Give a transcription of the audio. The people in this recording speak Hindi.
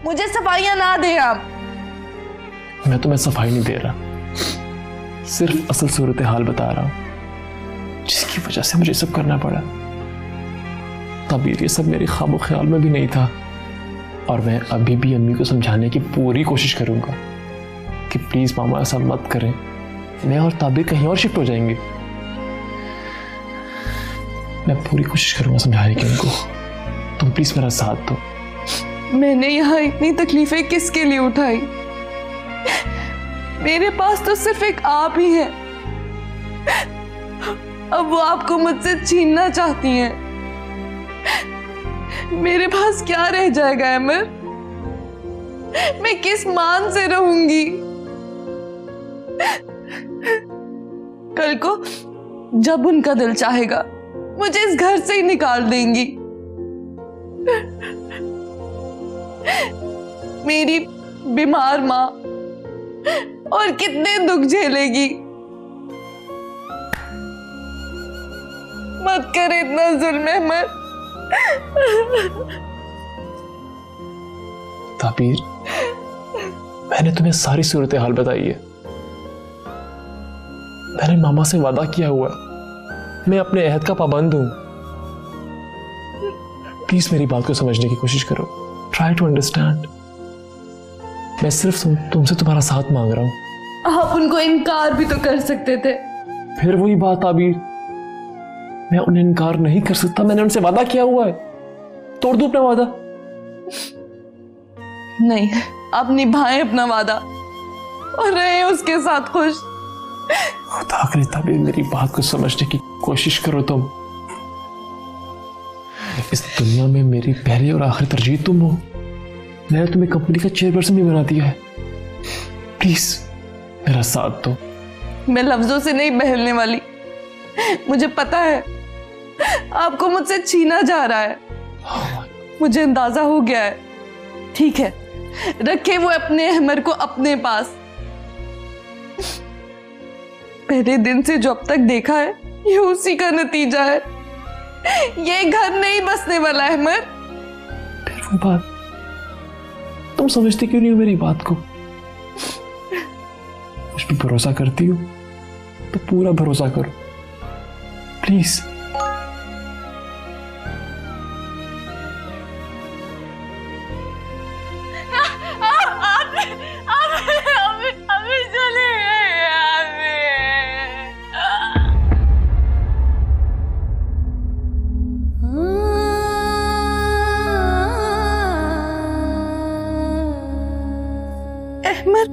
मुझे सफाइयां ना दें आप। मैं तुम्हें सफाई नहीं दे रहा, सिर्फ असल सूरत हाल बता रहा हूं जिसकी वजह से मुझे सब करना पड़ा। ताबीर ये सब मेरे ख्वाब ख्याल में भी नहीं था, और मैं अभी भी अम्मी को समझाने की पूरी कोशिश करूंगा कि प्लीज मामा ऐसा मत करें, मैं और ताबीर कहीं और शिफ्ट हो जाएंगे। मैं पूरी कोशिश करूंगा समझाने की उनको, तुम प्लीज मेरा साथ दो। मैंने यहाँ इतनी तकलीफें किसके लिए उठाई? मेरे पास तो सिर्फ एक आप ही हैं। अब वो आपको मुझसे छीनना चाहती हैं। मेरे पास क्या रह जाएगा अमर? मैं किस मान से रहूंगी? कल को जब उनका दिल चाहेगा मुझे इस घर से ही निकाल देंगी। मेरी बीमार माँ और कितने दुख झेलेगी। मत कर इतना जुल्म अहमद। ताबीर, मैंने तुम्हें सारी सूरत हाल बताई है। मैंने मामा से वादा किया हुआ है, मैं अपने अहद का पाबंद हूं। प्लीज मेरी बात को समझने की कोशिश करो, ट्राई टू अंडरस्टैंड। मैं सिर्फ तुमसे तुम्हारा साथ मांग रहा हूं। आप उनको इनकार भी तो कर सकते थे। फिर वही बात ताबीर, मैं उन्हें इनकार नहीं कर सकता, मैंने उनसे वादा किया हुआ है। तोड़ दूं अपना वादा? नहीं, आप निभाएं अपना वादा और रहें उसके साथ खुश। खुदा करे ताबीर मेरी बात को समझने की कोशिश करो तुम। इस दुनिया में मेरी पहली और आखिरी तरजीह तुम हो। मैंने तुम्हें कंपनी का चेयरपर्सन भी बना दिया है। प्लीज मेरा साथ दो। मैं लफ्जों से नहीं बहलने वाली। मुझे पता है आपको मुझसे छीना जा रहा है। मुझे अंदाजा हो गया है। ठीक है, रखे वो अपने अहमर को अपने पास। पहले दिन से जो अब तक देखा है ये उसी का नतीजा है। ये घर नहीं बसने वाला अहमर। फिर वो बात तुम समझती क्यों नहीं हो मेरी बात को? मुझ पर भरोसा करती हो तो पूरा भरोसा करो प्लीज। अहमद,